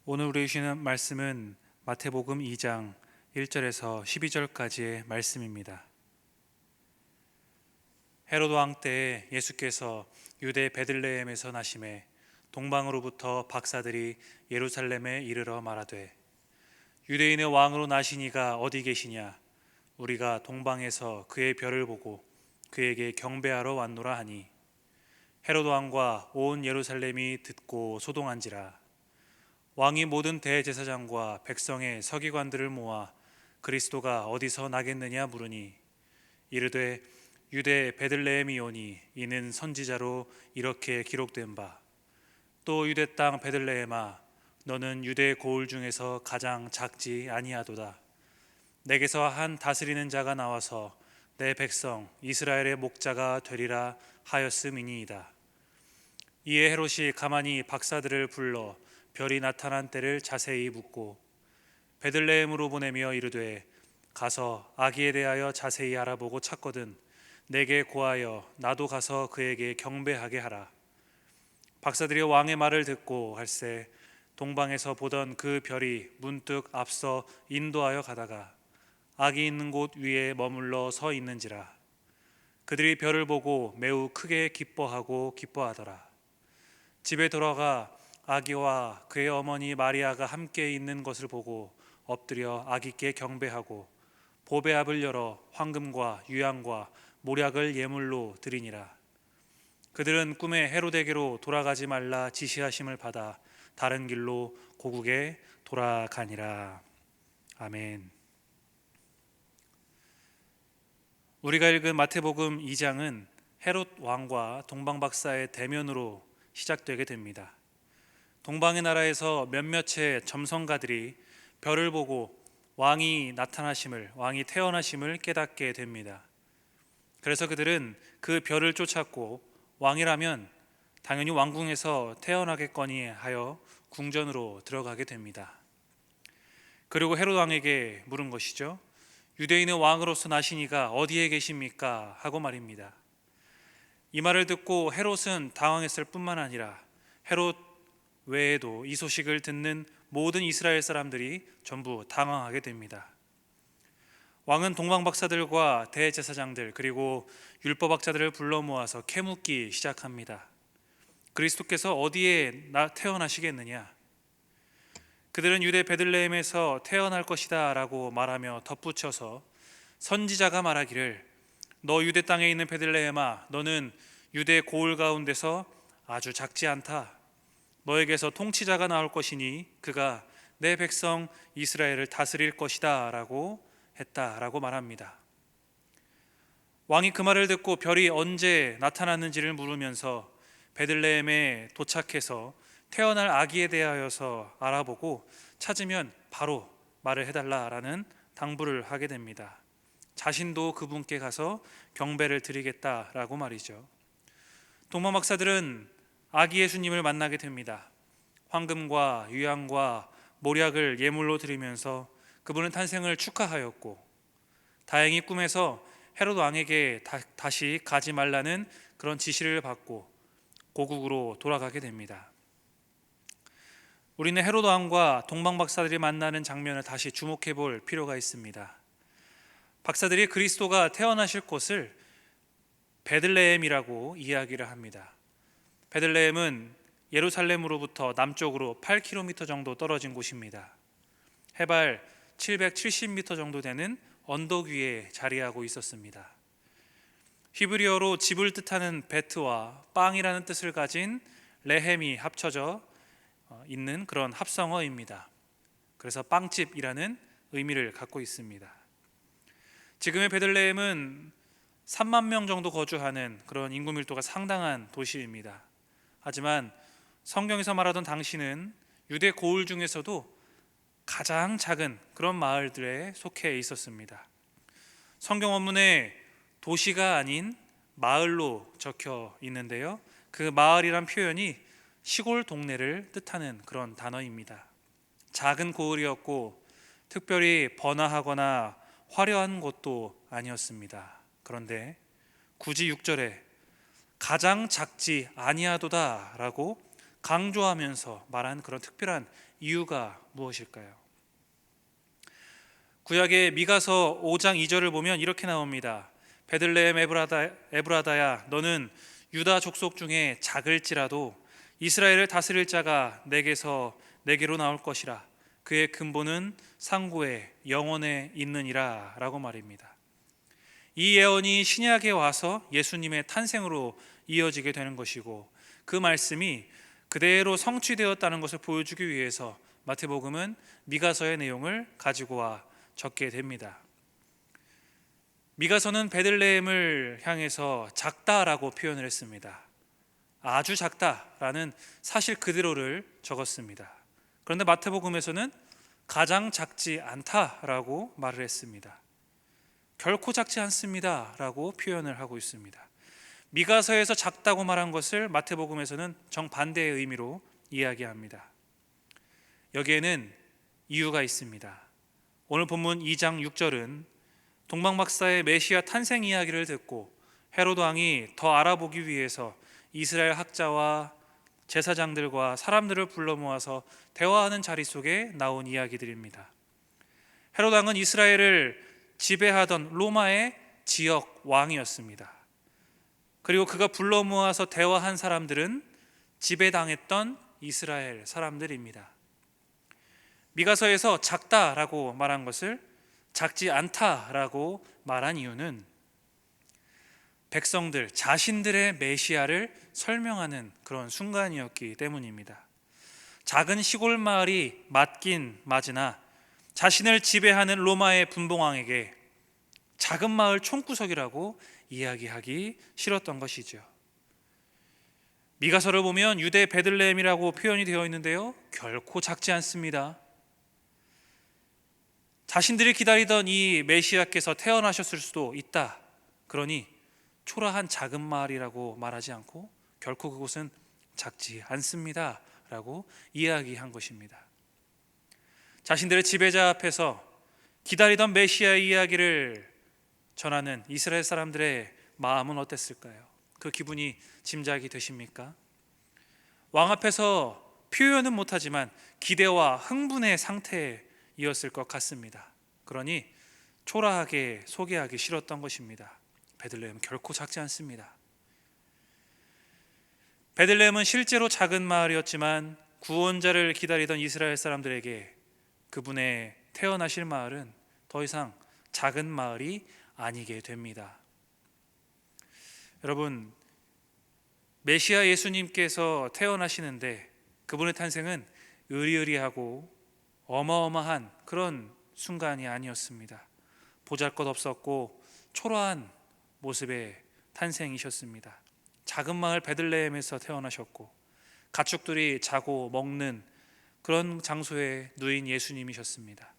오늘 우리 주시는 말씀은 마태복음 2장 1절에서 12절까지의 말씀입니다. 헤로드 왕 때에 예수께서 유대 베들레헴에서 나심에 동방으로부터 박사들이 예루살렘에 이르러 말하되 유대인의 왕으로 나시니가 어디 계시냐? 우리가 동방에서 그의 별을 보고 그에게 경배하러 왔노라 하니 헤로드 왕과 온 예루살렘이 듣고 소동한지라. 왕이 모든 대제사장과 백성의 서기관들을 모아 그리스도가 어디서 나겠느냐 물으니 이르되 유대 베들레헴이오니 이는 선지자로 이렇게 기록된 바 또 유대 땅 베들레헴아 너는 유대 고을 중에서 가장 작지 아니하도다. 내게서 한 다스리는 자가 나와서 내 백성 이스라엘의 목자가 되리라 하였음이니이다. 이에 헤롯이 가만히 박사들을 불러 별이 나타난 때를 자세히 묻고 베들레헴으로 보내며 이르되 가서 아기에 대하여 자세히 알아보고 찾거든 내게 고하여 나도 가서 그에게 경배하게 하라. 박사들이 왕의 말을 듣고 할새 동방에서 보던 그 별이 문득 앞서 인도하여 가다가 아기 있는 곳 위에 머물러 서 있는지라. 그들이 별을 보고 매우 크게 기뻐하더라. 집에 돌아가 아기와 그의 어머니 마리아가 함께 있는 것을 보고 엎드려 아기께 경배하고 보배압을 열어 황금과 유향과 모략을 예물로 드리니라. 그들은 꿈에 헤로데게로 돌아가지 말라 지시하심을 받아 다른 길로 고국에 돌아가니라. 아멘. 우리가 읽은 마태복음 2장은 헤롯 왕과 동방 박사의 대면으로 시작되게 됩니다. 동방의 나라에서 몇몇의 점성가들이 별을 보고 왕이 태어나심을 깨닫게 됩니다. 그래서 그들은 그 별을 쫓았고 왕이라면 당연히 왕궁에서 태어나겠거니 하여 궁전으로 들어가게 됩니다. 그리고 헤롯 왕에게 물은 것이죠. 유대인의 왕으로서 나시니가 어디에 계십니까? 하고 말입니다. 이 말을 듣고 헤롯은 당황했을 뿐만 아니라 헤롯 외에도 이 소식을 듣는 모든 이스라엘 사람들이 전부 당황하게 됩니다. 왕은 동방 박사들과 대제사장들 그리고 율법학자들을 불러 모아서 캐묻기 시작합니다. 그리스도께서 어디에 태어나시겠느냐? 그들은 유대 베들레헴에서 태어날 것이다 라고 말하며 덧붙여서 선지자가 말하기를 너 유대 땅에 있는 베들레헴아 너는 유대 고을 가운데서 아주 작지 않다. 너에게서 통치자가 나올 것이니 그가 내 백성 이스라엘을 다스릴 것이다 라고 했다라고 말합니다. 왕이 그 말을 듣고 별이 언제 나타났는지를 물으면서 베들레헴에 도착해서 태어날 아기에 대하여서 알아보고 찾으면 바로 말을 해달라라는 당부를 하게 됩니다. 자신도 그분께 가서 경배를 드리겠다라고 말이죠. 동방 박사들은 아기 예수님을 만나게 됩니다. 황금과 유향과 모략을 예물로 드리면서 그분의 탄생을 축하하였고 다행히 꿈에서 헤롯 왕에게 다시 가지 말라는 그런 지시를 받고 고국으로 돌아가게 됩니다. 우리는 헤롯 왕과 동방 박사들이 만나는 장면을 다시 주목해 볼 필요가 있습니다. 박사들이 그리스도가 태어나실 곳을 베들레헴이라고 이야기를 합니다. 베들레헴은 예루살렘으로부터 남쪽으로 8km 정도 떨어진 곳입니다. 해발 770m 정도 되는 언덕 위에 자리하고 있었습니다. 히브리어로 집을 뜻하는 베트와 빵이라는 뜻을 가진 레헴이 합쳐져 있는 그런 합성어입니다. 그래서 빵집이라는 의미를 갖고 있습니다. 지금의 베들레헴은 3만 명 정도 거주하는 그런 인구 밀도가 상당한 도시입니다. 하지만 성경에서 말하던 당시는 유대 고을 중에서도 가장 작은 그런 마을들에 속해 있었습니다. 성경 원문에 도시가 아닌 마을로 적혀 있는데요. 그 마을이란 표현이 시골 동네를 뜻하는 그런 단어입니다. 작은 고을이었고 특별히 번화하거나 화려한 곳도 아니었습니다. 그런데 굳이 6절에 가장 작지 아니하도다 라고 강조하면서 말한 그런 특별한 이유가 무엇일까요? 구약의 미가서 5장 2절을 보면 이렇게 나옵니다. 베들레헴 에브라다야, 너는 유다 족속 중에 작을지라도 이스라엘을 다스릴 자가 내게로 나올 것이라. 그의 근본은 상고에 영원에 있느니라 라고 말입니다. 이 예언이 신약에 와서 예수님의 탄생으로 이어지게 되는 것이고, 그 말씀이 그대로 성취되었다는 것을 보여주기 위해서 마태복음은 미가서의 내용을 가지고 와 적게 됩니다. 미가서는 베들레헴을 향해서 작다라고 표현을 했습니다. 아주 작다라는 사실 그대로를 적었습니다. 그런데 마태복음에서는 가장 작지 않다라고 말을 했습니다. 결코 작지 않습니다라고 표현을 하고 있습니다. 미가서에서 작다고 말한 것을 마태복음에서는 정반대의 의미로 이야기합니다. 여기에는 이유가 있습니다. 오늘 본문 2장 6절은 동방박사의 메시아 탄생 이야기를 듣고 헤로드 왕이 더 알아보기 위해서 이스라엘 학자와 제사장들과 사람들을 불러 모아서 대화하는 자리 속에 나온 이야기들입니다. 헤로드 왕은 이스라엘을 지배하던 로마의 지역 왕이었습니다. 그리고 그가 불러 모아서 대화한 사람들은 지배당했던 이스라엘 사람들입니다. 미가서에서 작다라고 말한 것을 작지 않다라고 말한 이유는 백성들 자신들의 메시아를 설명하는 그런 순간이었기 때문입니다. 작은 시골 마을이 맞긴 맞으나 자신을 지배하는 로마의 분봉왕에게 작은 마을 총구석이라고 이야기하기 싫었던 것이죠. 미가서를 보면 유대 베들레헴이라고 표현이 되어 있는데요, 결코 작지 않습니다. 자신들이 기다리던 이 메시아께서 태어나셨을 수도 있다. 그러니 초라한 작은 마을이라고 말하지 않고 결코 그곳은 작지 않습니다 라고 이야기한 것입니다. 자신들의 지배자 앞에서 기다리던 메시아의 이야기를 전하는 이스라엘 사람들의 마음은 어땠을까요? 그 기분이 짐작이 되십니까? 왕 앞에서 표현은 못하지만 기대와 흥분의 상태이었을 것 같습니다. 그러니 초라하게 소개하기 싫었던 것입니다. 베들레헴은 결코 작지 않습니다. 베들레헴은 실제로 작은 마을이었지만 구원자를 기다리던 이스라엘 사람들에게 그분의 태어나실 마을은 더 이상 작은 마을이 아니게 됩니다. 여러분, 메시아 예수님께서 태어나시는데 그분의 탄생은 의리의리하고 어마어마한 그런 순간이 아니었습니다. 보잘것없었고 초라한 모습의 탄생이셨습니다. 작은 마을 베들레헴에서 태어나셨고 가축들이 자고 먹는 그런 장소에 누인 예수님이셨습니다.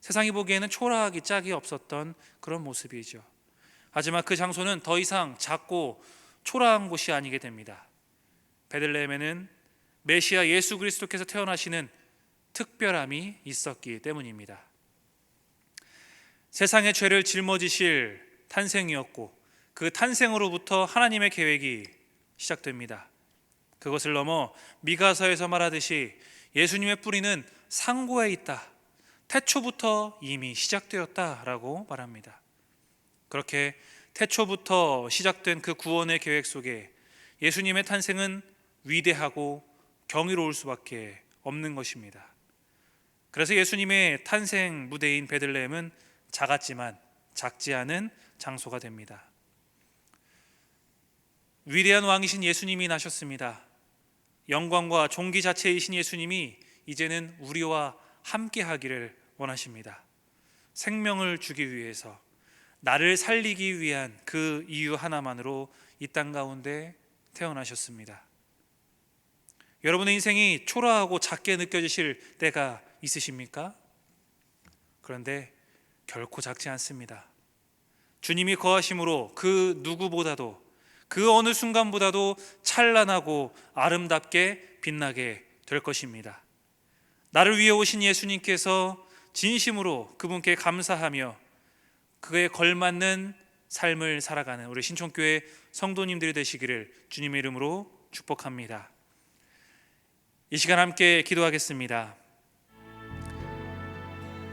세상이 보기에는 초라하기 짝이 없었던 그런 모습이죠. 하지만 그 장소는 더 이상 작고 초라한 곳이 아니게 됩니다. 베들레헴에는 메시아 예수 그리스도께서 태어나시는 특별함이 있었기 때문입니다. 세상의 죄를 짊어지실 탄생이었고 그 탄생으로부터 하나님의 계획이 시작됩니다. 그것을 넘어 미가서에서 말하듯이 예수님의 뿌리는 상고에 있다. 태초부터 이미 시작되었다라고 말합니다. 그렇게 태초부터 시작된 그 구원의 계획 속에 예수님의 탄생은 위대하고 경이로울 수밖에 없는 것입니다. 그래서 예수님의 탄생 무대인 베들레헴은 작았지만 작지 않은 장소가 됩니다. 위대한 왕이신 예수님이 나셨습니다. 영광과 존귀 자체이신 예수님이 이제는 우리와 함께 하기를 원하십니다. 생명을 주기 위해서, 나를 살리기 위한 그 이유 하나만으로 이 땅 가운데 태어나셨습니다. 여러분의 인생이 초라하고 작게 느껴지실 때가 있으십니까? 그런데 결코 작지 않습니다. 주님이 거하심으로 그 누구보다도, 그 어느 순간보다도 찬란하고 아름답게 빛나게 될 것입니다. 나를 위해 오신 예수님께서 진심으로 그분께 감사하며 그에 걸맞는 삶을 살아가는 우리 신촌교회 성도님들이 되시기를 주님의 이름으로 축복합니다. 이 시간 함께 기도하겠습니다.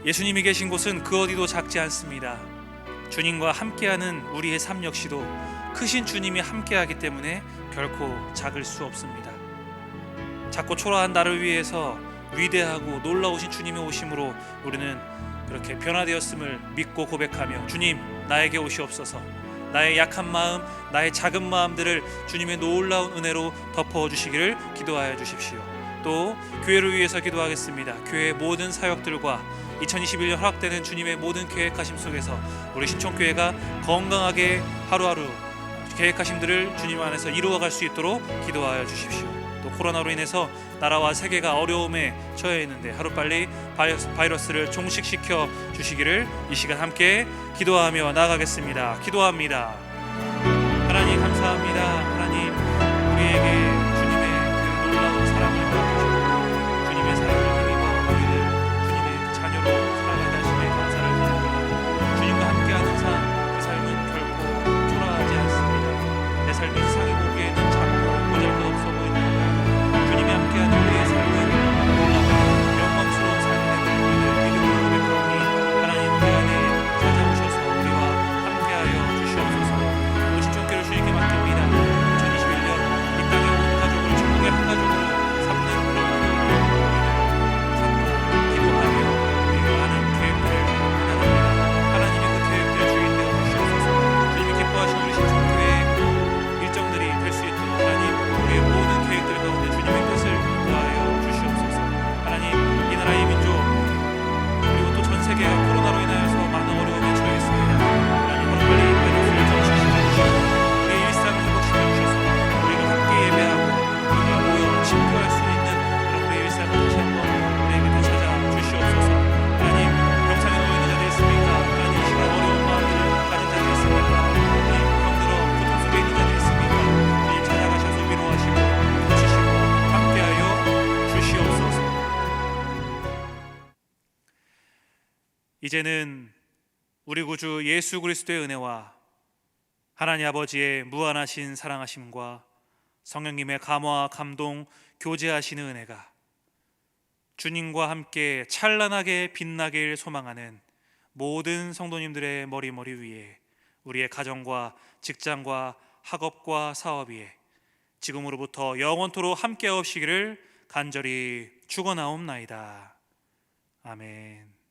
예수님이 계신 곳은 그 어디도 작지 않습니다. 주님과 함께하는 우리의 삶 역시도 크신 주님이 함께하기 때문에 결코 작을 수 없습니다. 작고 초라한 나를 위해서 위대하고 놀라우신 주님의 오심으로 우리는 그렇게 변화되었음을 믿고 고백하며, 주님 나에게 오시옵소서, 나의 약한 마음, 나의 작은 마음들을 주님의 놀라운 은혜로 덮어주시기를 기도하여 주십시오. 또 교회를 위해서 기도하겠습니다. 교회의 모든 사역들과 2021년 허락되는 주님의 모든 계획하심 속에서 우리 신촌교회가 건강하게 하루하루 계획하심들을 주님 안에서 이루어갈 수 있도록 기도하여 주십시오. 또 코로나로 인해서 나라와 세계가 어려움에 처해 있는데 하루빨리 바이러스를 종식시켜 주시기를 이 시간 함께 기도하며 나아가겠습니다. 기도합니다. 하나님 감사합니다. 하나님 우리에게 주님의 그 놀라운 사랑을 보여주시고 주님의 사랑을 힘입어 우리를 주님의 그 자녀로 살아가게 하심에 감사를 드립니다. 주님과 함께하는 삶, 그 삶은 결코 초라하지 않습니다. 내 삶이 세상이 보기에는 작고 보잘것없어 보인다. 주님이 함께하는 우리의 삶은 놀라운 영광스러운 삶이 되는 우리를 믿음으로 고백하오니 하나님 우리 안에 찾아오셔서 우리와 함께하여 주시옵소서. 우리 신촌교회를 주님께 맡깁니다. 2021년 이 땅의 온 가족을 천국의 한 가족으로 삼는 그런 기도를 갖고 기도하며 우리가 많은 계획들을 나갑니다. 하나님의 그 계획들의 주인 되어 주시옵소서. 주님이 기뻐하시는 우리 신촌교회의 일정들이 될 수 있도록 하나님 우리의 모든 계획들 가운데 주님의 뜻을 구하여 주시옵소서. 하나님 이 나라의 민족 그리고 또 전 세계가 코로나로 인하여서 많은 어려움에 처해 있습니다. 하나님 하루빨리 바이러스를 정식시켜 주시고 우리의 일상을 회복시켜 주셔서 우리가 함께 예배하고 우리가 모여 친교할 수 있는 그런 우리의 일상을 다시 한번 우리에게 되찾아 주시옵소서. 하나님 병상에 누워 있는 자들 있습니까? 하나님 이 시간 어려운 마음들을 가진 자들 있습니까? 하나님 병들어 고통 속에 있는 자들 있습니까? 주님 찾아가셔서 위로하시고 고치시고 함께하여 주시옵소서. 이제는 우리 구주 예수 그리스도의 은혜와 하나님 아버지의 무한하신 사랑하심과 성령님의 감화와 감동 교제하시는 은혜가 주님과 함께 찬란하게 빛나길 소망하는 모든 성도님들의 머리 위에, 우리의 가정과 직장과 학업과 사업 위에 지금으로부터 영원토록 함께 하시기를 간절히 축원하옵나이다. 아멘.